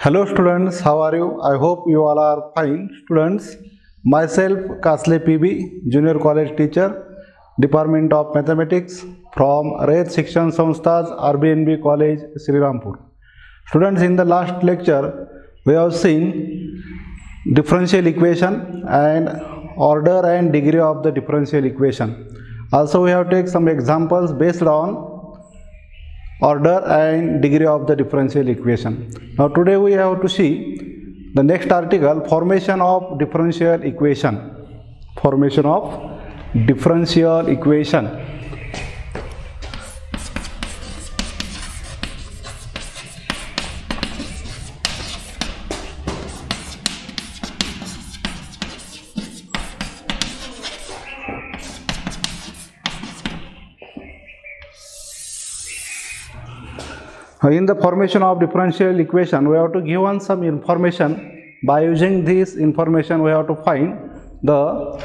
Hello students, how are you? I hope you all are fine. Students, myself Kasle PB, Junior College Teacher, Department of Mathematics from Rayat Shikshan Samsthas, RBNB College, Srirampur. Students, in the last lecture, we have seen differential equation and order and degree of the differential equation. Also, we have taken some examples based on order and degree of the differential equation. Now today we have to see the next article, formation of differential equation. Formation of differential equation. In the formation of differential equation, we have to give on some information. By using this information, we have to find the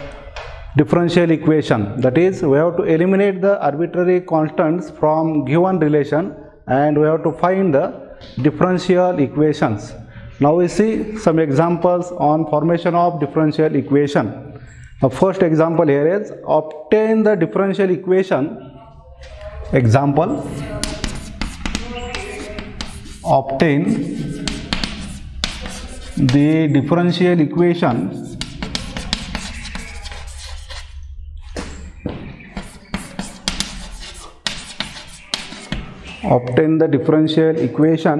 differential equation. That is, we have to eliminate the arbitrary constants from given relation and we have to find the differential equations. Now we see some examples on formation of differential equation. The first example here is obtain the differential equation. Example: obtain the differential equation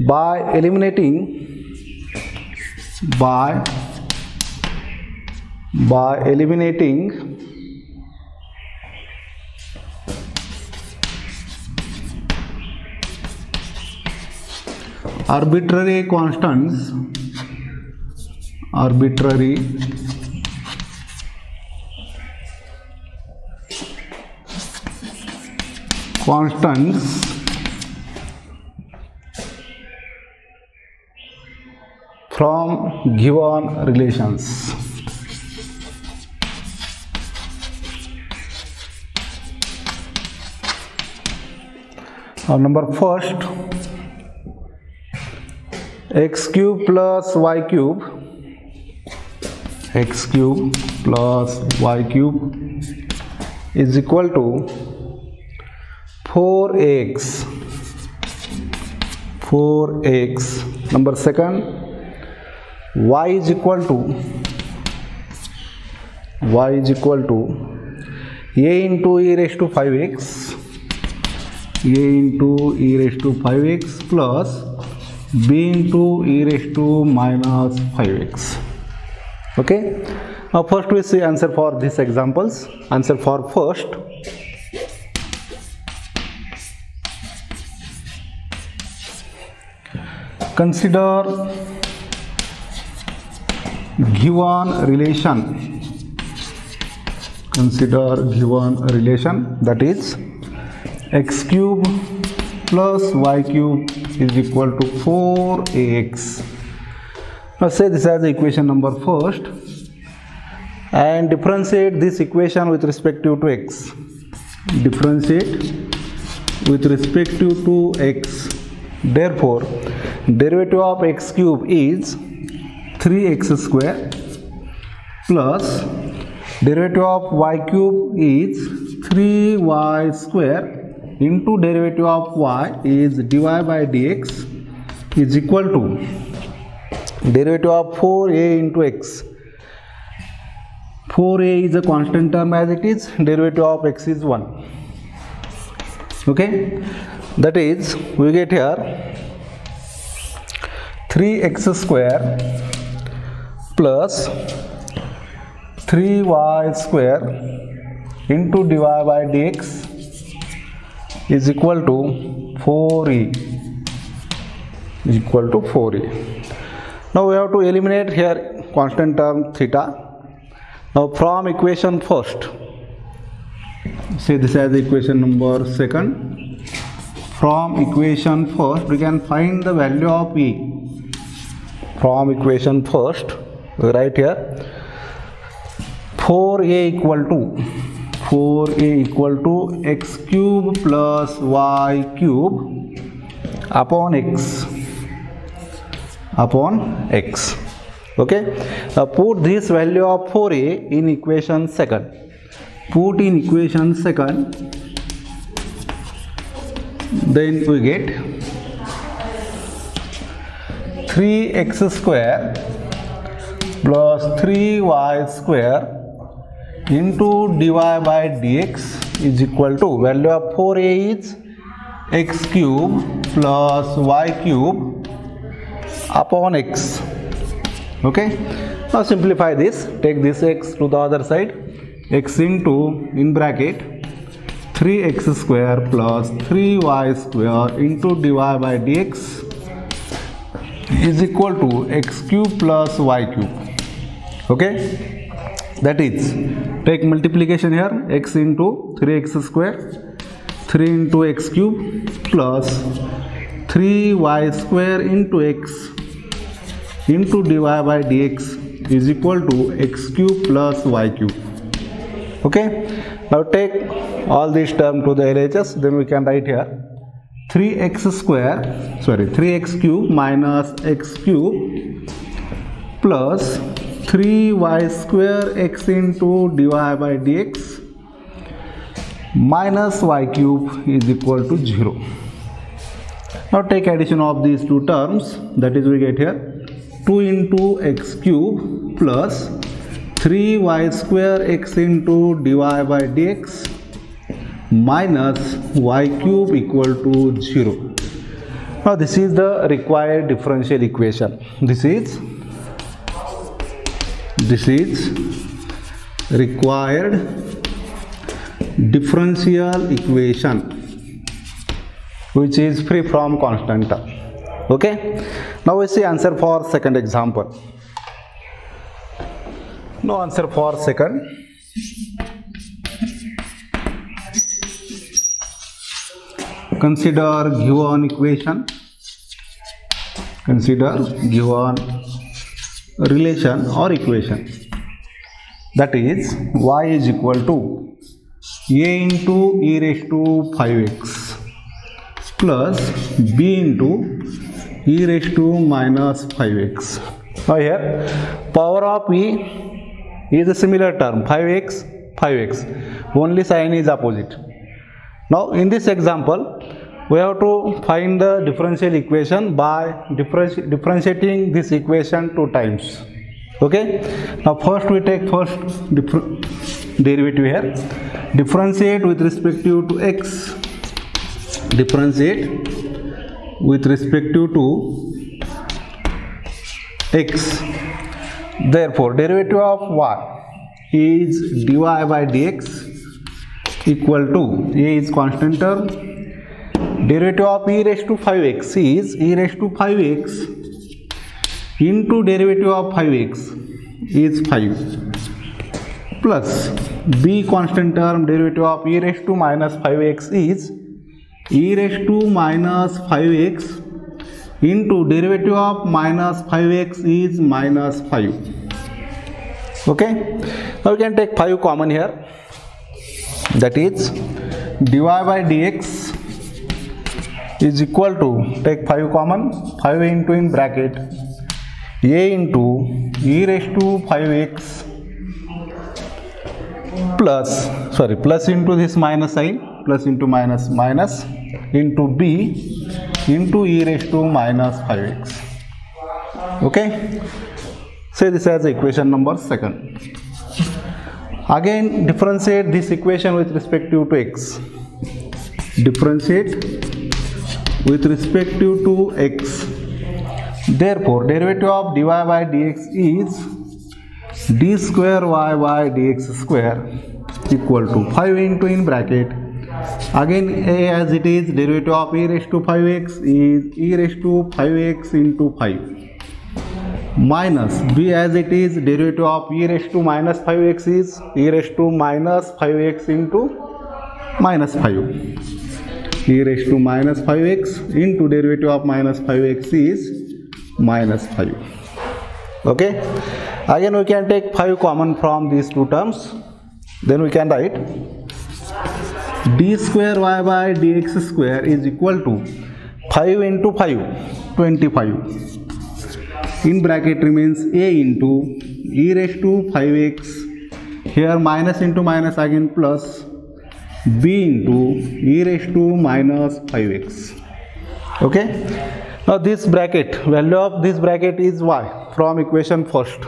by eliminating arbitrary constants from given relations. Number first, x cube plus y cube is equal to 4x. Number second, y is equal to a into e raised to 5x plus b into e raised to minus 5x. Okay, now first we see answer for these examples. Answer for first: consider given relation, that is x cube plus y cube is equal to 4ax. Now say this as the equation number first and differentiate this equation with respect to x. Therefore, derivative of x cube is 3x square plus derivative of y cube is 3y square into derivative of y is dy by dx is equal to derivative of 4a into x. 4a is a constant term as it is, derivative of x is 1. Okay, that is, we get here 3x square plus 3y square into dy by dx is equal to 4e. Now we have to eliminate here constant term theta. Now from equation first, say this as equation number second. From equation first, we can find the value of e. From equation first, we write here 4a equal to x cube plus y cube upon x upon x. Okay, now put this value of 4a in equation second. Put in equation second, then we get 3x square plus 3y square into dy by dx is equal to, value of 4a is x cube plus y cube upon x. Okay, now simplify this, take this x to the other side, x into, in bracket, 3x square plus 3y square into dy by dx is equal to x cube plus y cube. Okay, that is, take multiplication here, x into 3x square, 3 into x cube plus 3y square into x into dy by dx is equal to x cube plus y cube. Okay, now take all these terms to the LHS, then we can write here 3x cube minus x cube plus 3y square x into dy by dx minus y cube is equal to 0. Now take addition of these two terms, that is, we get here 2 into x cube plus 3y square x into dy by dx minus y cube equal to 0. Now this is the required differential equation. This is required differential equation which is free from constant term. Okay, now we see answer for second example. No answer for second. Consider given equation. Consider given relation or equation, that is y is equal to a into e raised to 5x plus b into e raised to minus 5x. Now here power of e is a similar term, 5x, only sign is opposite. Now in this example we have to find the differential equation by differentiating this equation 2 times. Okay, now first we take first derivative here, differentiate with respect to x, differentiate with respect to x. Therefore derivative of y is dy by dx equal to, a is constant term, derivative of e raised to 5x is e raised to 5x into derivative of 5x is 5 plus b constant term, derivative of e raised to minus 5x is e raised to minus 5x into derivative of minus 5x is minus 5. Okay, now we can take 5 common here, that is dy by dx is equal to, take 5 common, 5 into, in bracket, a into e raised to 5x plus into this minus sign, plus into minus into b into e raised to minus 5x. Okay, say this as equation number second. Again differentiate this equation with respect to x, differentiate with respect to x. Therefore derivative of dy by dx is d square y by dx square equal to 5 into, in bracket, again a as it is, derivative of e raised to 5x is e raised to 5x into 5 minus b as it is, derivative of e raised to minus 5x is e raised to minus 5x into minus 5, e raised to minus 5x into derivative of minus 5x is minus 5. Okay, again we can take 5 common from these two terms, then we can write d square y by dx square is equal to 5 into 5, 25, in bracket remains a into e raised to 5x, here minus into minus again plus b into e raised to minus 5x. Okay, now this bracket, value of this bracket is y from equation first.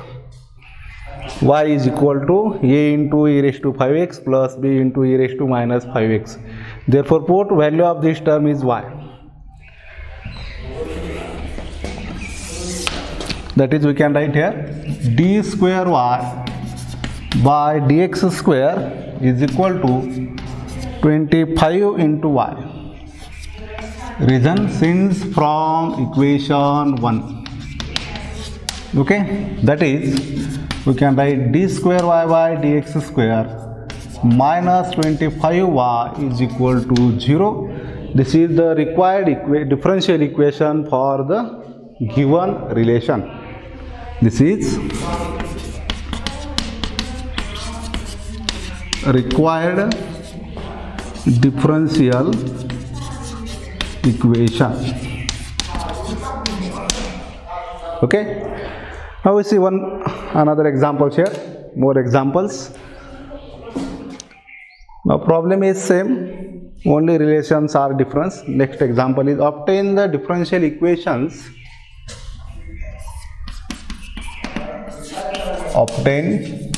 Y is equal to a into e raised to 5x plus b into e raised to minus 5x. Therefore put value of this term is y. That is, we can write here d square y by dx square is equal to 25 into y. Reason, since from equation 1. Okay, that is, we can write d square y by dx square minus 25y is equal to 0. This is the required differential equation for the given relation. This is required differential equation. Okay, now we see another examples here, more examples. Now problem is same, only relations are different. Next example is obtain the differential equations. Obtain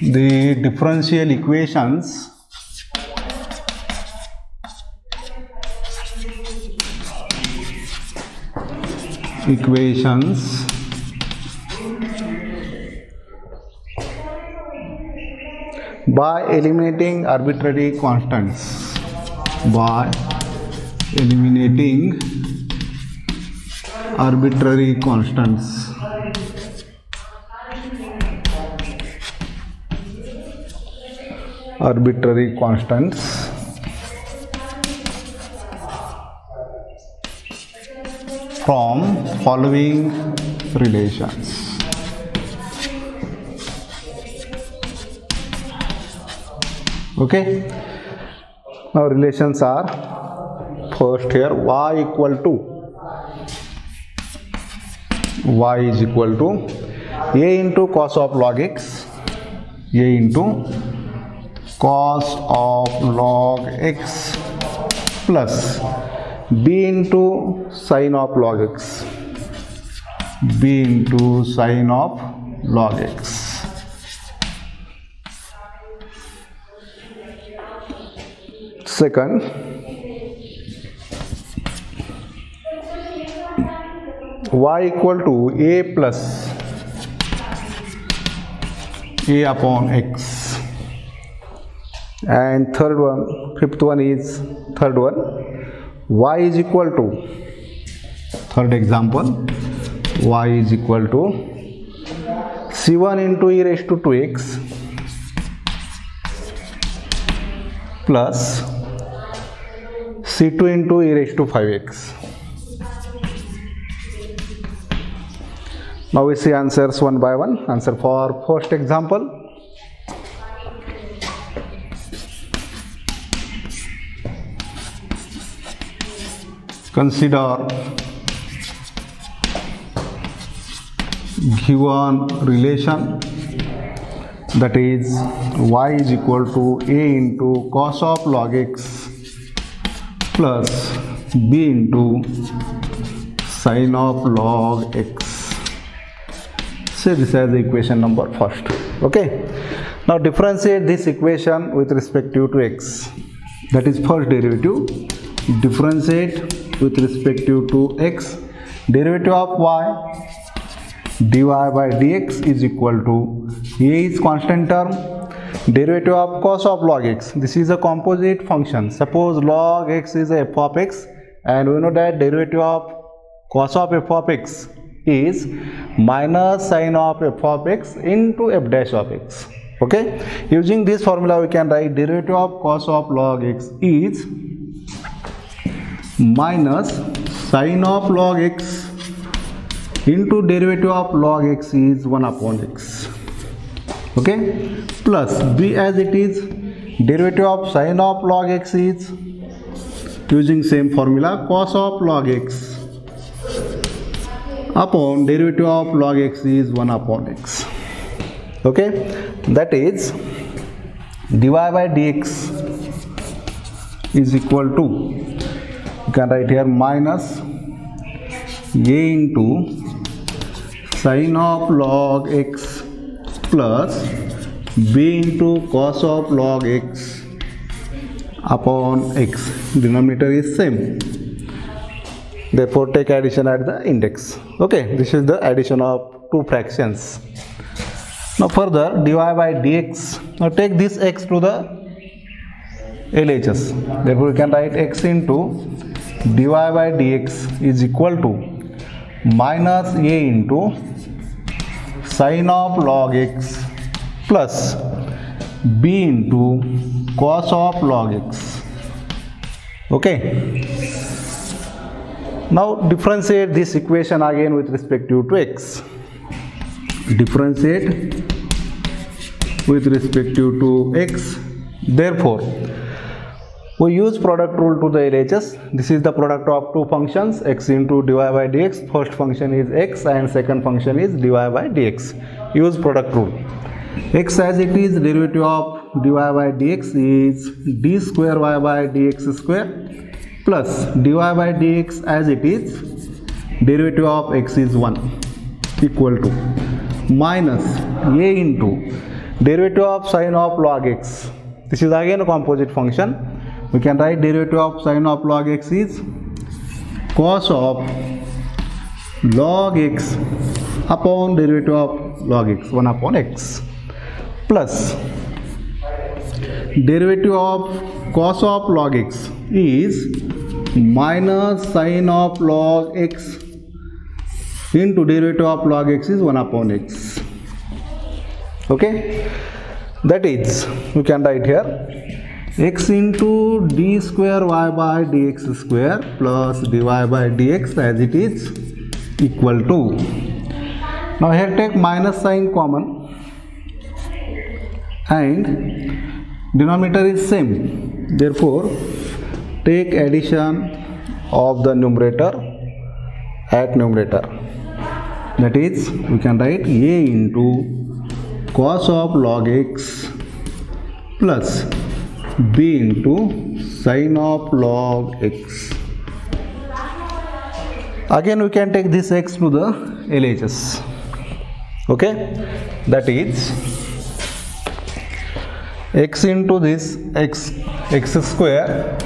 the differential equations by eliminating arbitrary constants. By eliminating arbitrary constants. Arbitrary constants from following relations. Okay, now relations are first here y equal to, y is equal to a into cos of log x, a into cos of log x plus b into sin of log x, b into sin of log x. Second, y equal to a plus a upon x. And third one, fifth one is third one, y is equal to, third example, y is equal to c1 into e raised to 2x plus c2 into e raised to 5x. Now we see answers one by one. Answer for first example. Consider given relation, that is y is equal to a into cos of log x plus b into sin of log x. Say this as the equation number first. Okay, now differentiate this equation with respect to x. That is first derivative. Differentiate with respect to x. Derivative of y, dy by dx is equal to a is constant term, derivative of cos of log x. This is a composite function. Suppose log x is a f of x, and we know that derivative of cos of f of x is minus sin of f of x into f dash of x. Okay, using this formula we can write derivative of cos of log x is minus sin of log x into derivative of log x is 1 upon x. Okay, plus b as it is, derivative of sin of log x is, using same formula, cos of log x upon derivative of log x is 1 upon x. Okay, that is dy by dx is equal to, you can write here, minus a into sin of log x plus b into cos of log x upon x. Denominator is same, therefore take addition at the index. Okay, this is the addition of two fractions. Now further, dy by dx, now take this x to the LHS, therefore we can write x into dy by dx is equal to minus a into sin of log x plus b into cos of log x. Okay, now differentiate this equation again with respect to x. Differentiate with respect to x. Therefore, we use product rule to the LHS. This is the product of two functions, x into dy by dx. First function is x and second function is dy by dx. Use product rule. X as it is, derivative of dy by dx is d square y by dx square plus dy by dx as it is, derivative of x is 1 equal to minus a into derivative of sin of log x. This is again a composite function. We can write derivative of sin of log x is cos of log x upon derivative of log x, 1 upon x, plus derivative of cos of log x is minus sin of log x into derivative of log x is 1 upon x. Okay, that is, we can write here x into d square y by dx square plus dy by dx as it is equal to, now here take minus sign common and denominator is same, therefore take addition of the numerator at numerator, that is, we can write a into cos of log x plus b into sin of log x. Again we can take this x to the LHS. Okay, that is x into this x square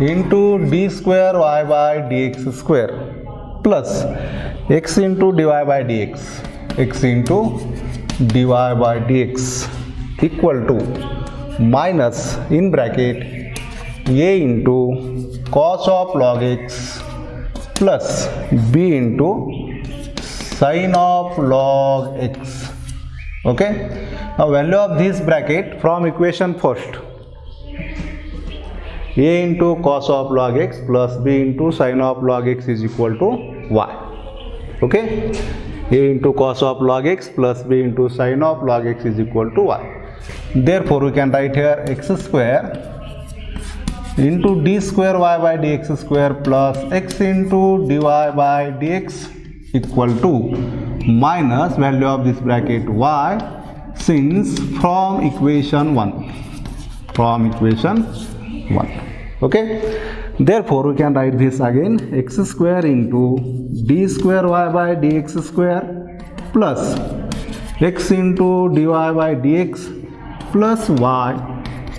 into d square y by dx square plus x into dy by dx, x into dy by dx equal to minus in bracket a into cos of log x plus b into sin of log x. Okay, now value of this bracket from equation first, a into cos of log x plus b into sin of log x is equal to y. Okay, a into cos of log x plus b into sin of log x is equal to y. Therefore, we can write here x square into d square y by dx square plus x into dy by dx equal to minus value of this bracket y, since from equation 1. Okay, therefore we can write this again, x square into d square y by dx square plus x into dy by dx plus y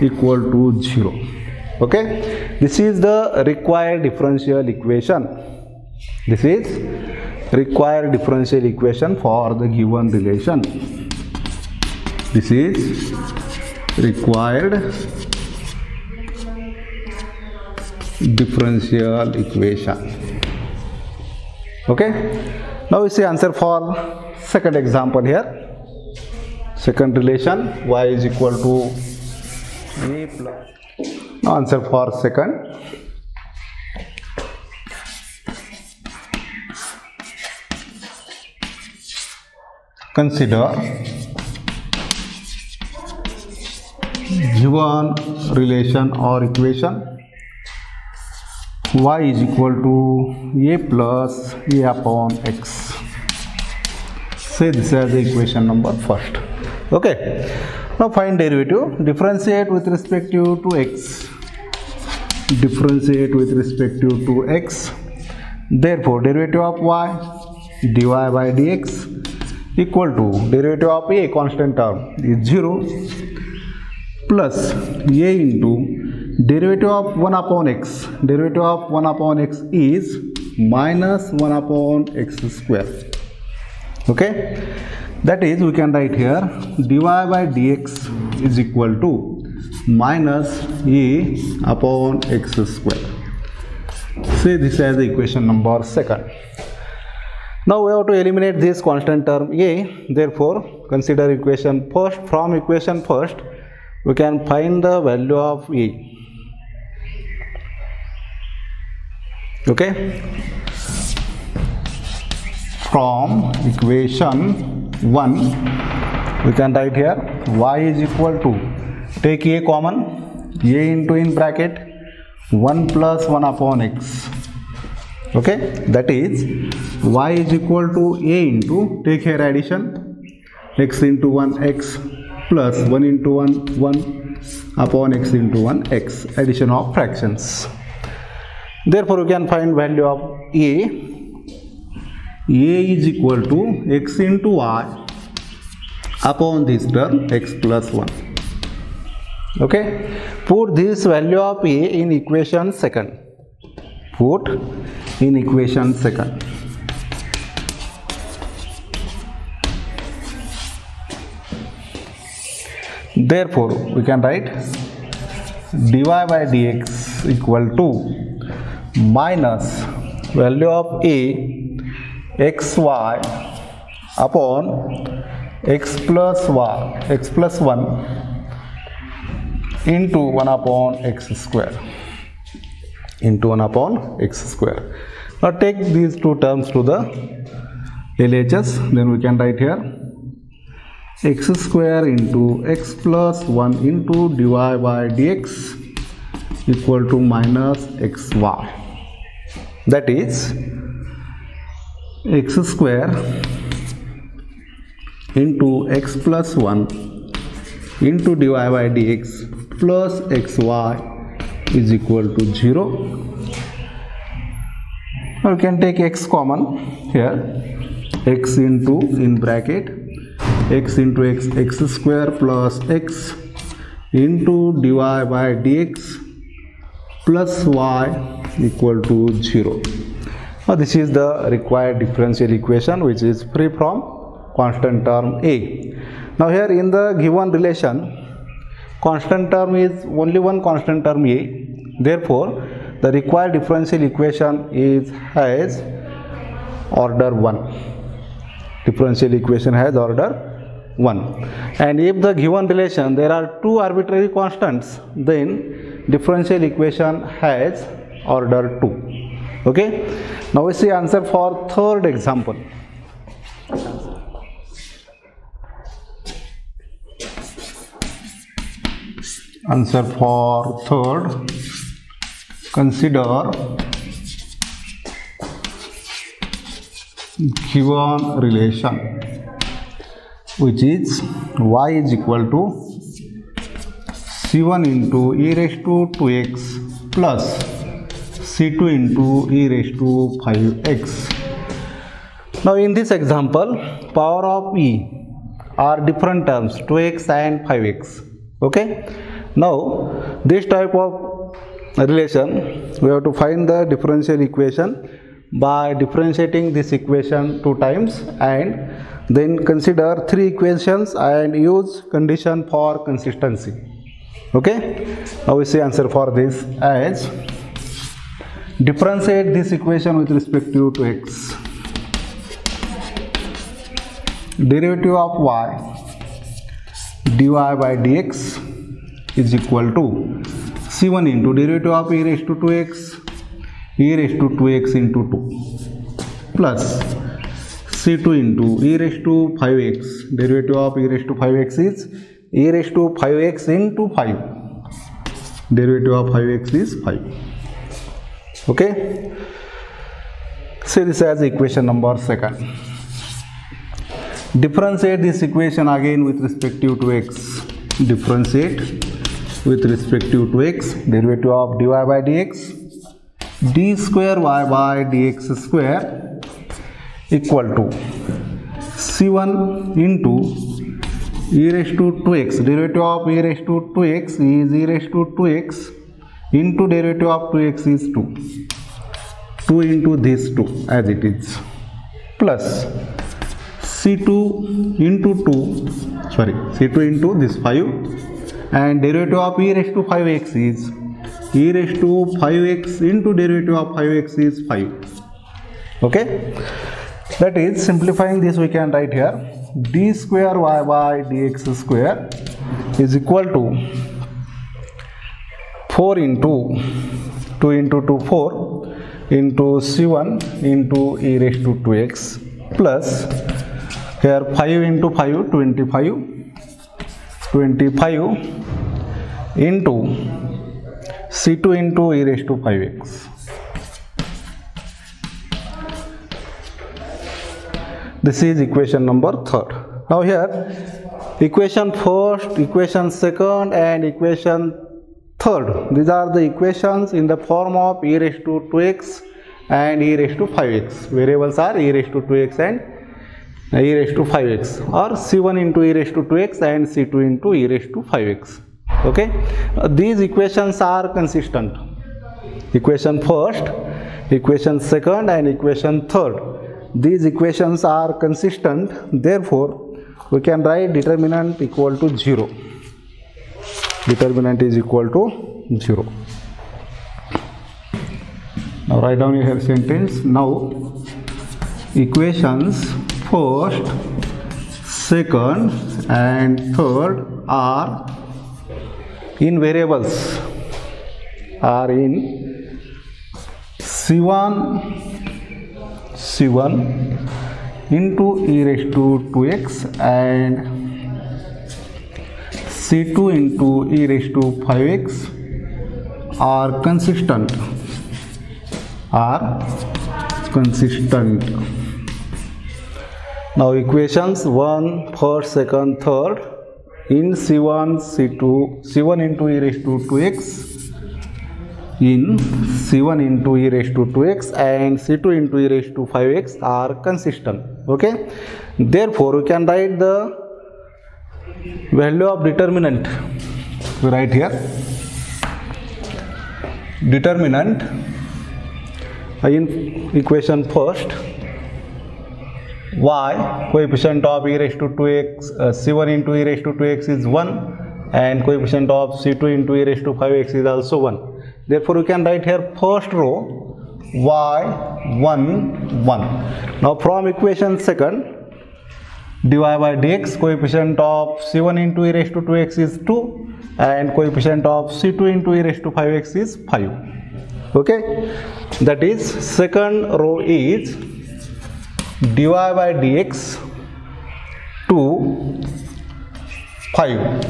equal to 0. Okay, this is the required differential equation. This is required differential equation for the given relation. This is required differential equation. Okay, now we see answer for second example here. Second relation, y is equal to a plus. Now answer for second. Consider given relation or equation y is equal to a plus a upon x. Say this as the equation number first. Okay, now find derivative. Differentiate with respect to x. Differentiate with respect to x. Therefore derivative of y dy by dx equal to derivative of a constant term is 0 plus a into derivative of 1 upon x. Derivative of 1 upon x is minus 1 upon x square. Okay, that is, we can write here dy by dx is equal to minus a upon x square. Say this as the equation number second. Now we have to eliminate this constant term a. Therefore consider equation first. From equation first we can find the value of a. Okay, from equation 1 we can write here y is equal to, take a common, a into in bracket 1 plus 1 upon x. Okay, that is y is equal to a into, take here addition, x into 1 x plus 1 into 1 1 upon x into 1 x, addition of fractions. Therefore we can find value of a. A is equal to x into y upon this term x plus 1. Okay, put this value of a in equation second. Put in equation second. Therefore we can write dy by dx equal to minus value of a xy upon x plus 1 into 1 upon x square, into 1 upon x square. Now take these two terms to the LHS, then we can write here x square into x plus 1 into dy by dx equal to minus xy. That is x square into x plus 1 into dy by dx plus xy is equal to 0. Now we can take x common here, x into in bracket x into x square plus x into dy by dx plus y equal to 0. Now this is the required differential equation which is free from constant term a. Now here in the given relation, constant term is only one constant term a. Therefore the required differential equation has order 1. Differential equation has order 1. And if the given relation there are two arbitrary constants, then differential equation has order 2. Okay, now we see answer for third example. Answer for third, consider given relation which is y is equal to c1 into e raised to 2x plus c2 into e raised to 5x. Now in this example, power of e are different terms, 2x and 5x. Okay, now this type of relation we have to find the differential equation by differentiating this equation 2 times and then consider 3 equations and use condition for consistency. Okay, now we see answer for this as differentiate this equation with respect to x. Derivative of y dy by dx is equal to c1 into derivative of e raised to 2x, e raised to 2x into 2 plus c2 into e raised to 5x. Derivative of e raised to 5x is e raised to 5x into 5. Derivative of 5x is 5. Okay, see this as equation number 2. Differentiate this equation again with respective to x. Differentiate with respective to x. Derivative of dy by dx, d square y by dx square equal to c1 into e raised to 2x. Derivative of e raised to 2x is e raised to 2x into derivative of 2x is 2. 2 into this 2 as it is, plus c2 into c2 into this 5, and derivative of e raised to 5x is e raised to 5x into derivative of 5x is 5. Okay, that is, simplifying this we can write here d square y by dx square is equal to 4 into 2 into 2 4 into c1 into e raised to 2x plus here 5 into 5 25 into c2 into e raised to 5x. This is equation number 3. Now here equation first, equation second and equation third, these are the equations in the form of e raised to 2x and e raised to 5x. Variables are e raised to 2x and e raised to 5x, or c1 into e raised to 2x and c2 into e raised to 5x. Okay, these equations are consistent. Equation first, equation second and equation third, these equations are consistent. Therefore we can write determinant equal to 0. Determinant is equal to 0. Now write down your sentence. Now equations first, second and third are in variables, are in c1 into e raised to 2x and c2 into e raised to 5x are consistent. Now equations 1, first, second, third in c1, c2, c1 into e raised to 2x, in c1 into e raised to 2x and c2 into e raised to 5x are consistent. Okay, therefore we can write the value of determinant. We write here determinant in equation first, y, coefficient of e raised to 2x, c1 into e raised to 2x is 1 and coefficient of c2 into e raised to 5x is also 1. Therefore we can write here first row y 1 1. Now from equation second, dy by dx, coefficient of c1 into e raised to 2x is 2 and coefficient of c2 into e raised to 5x is 5. Okay, that is, second row is dy by dx 2 5,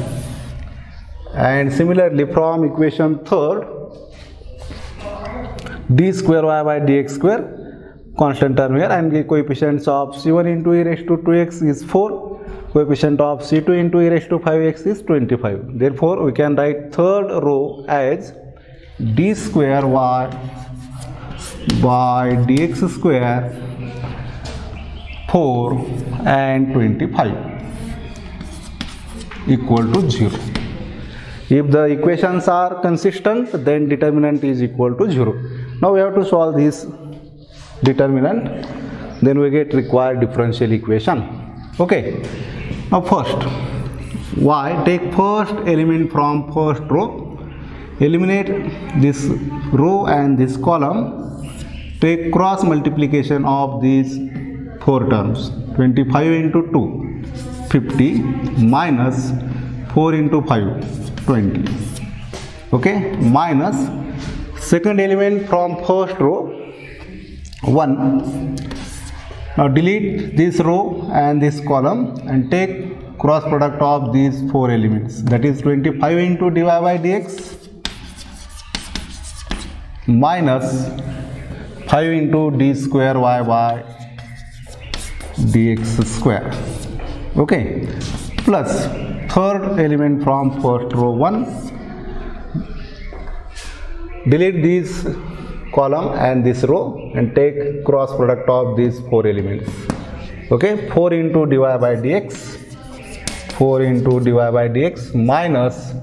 and similarly from equation third, d square y by dx square, constant term here, and the coefficients of c1 into e raised to 2x is 4, coefficient of c2 into e raised to 5x is 25. Therefore we can write third row as d square y by dx square 4 and 25 equal to 0. If the equations are consistent, then determinant is equal to 0. Now we have to solve this determinant, then we get required differential equation. Okay, now first y, take first element from first row, eliminate this row and this column, take cross multiplication of these 4 terms, 25 into 2 50 minus 4 into 5 20. Okay, minus second element from first row 1. Now delete this row and this column and take cross product of these 4 elements, that is 25 into dy by dx minus 5 into d square y by dx square. Okay, plus third element from first row 1. Delete this column and this row and take cross product of these 4 elements. Okay, 4 into dy by dx, 4 into dy by dx minus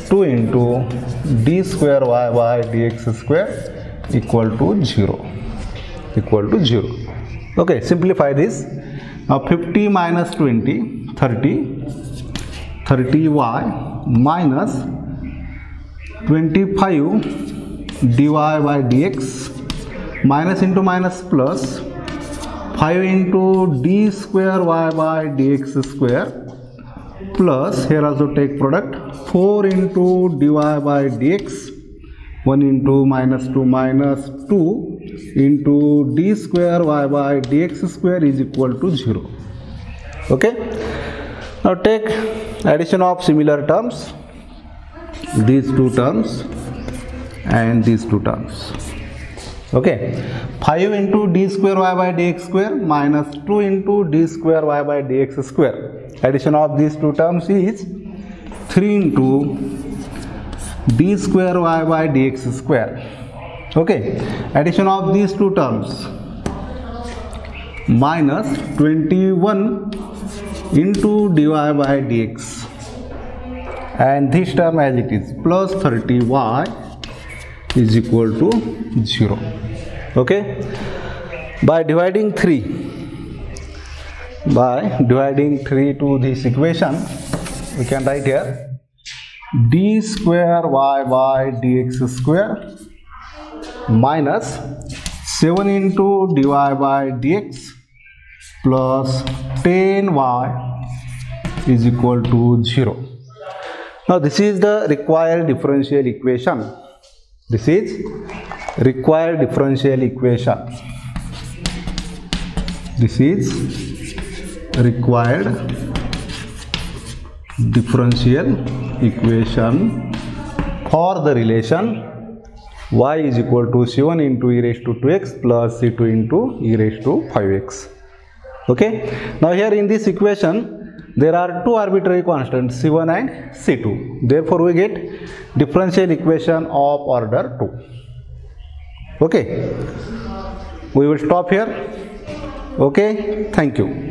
2 into d square y by dx square equal to 0. Okay, simplify this. Now 50 minus 20, 30, 30y minus 25 dy by dx minus into minus plus 5 into d square y by dx square plus here also take product 4 into dy by dx 1 into minus 2 minus 2 into d square y by dx square is equal to 0. Okay, now take addition of similar terms, these two terms and these two terms. Okay, 5 into d square y by dx square minus 2 into d square y by dx square. Addition of these two terms is 3 into d square y by dx square. Okay, addition of these two terms minus 21 into dy by dx and this term as it is plus 30y is equal to 0. Okay, by dividing 3 to this equation we can write here d square y by dx square minus 7 into dy by dx plus 10y is equal to 0. Now this is the required differential equation. This is required differential equation. This is required differential equation for the relation y is equal to c1 into e raised to 2x plus c2 into e raised to 5x. Okay, now here in this equation there are two arbitrary constants c1 and c2. Therefore we get differential equation of order 2. Okay, we will stop here. Okay, thank you.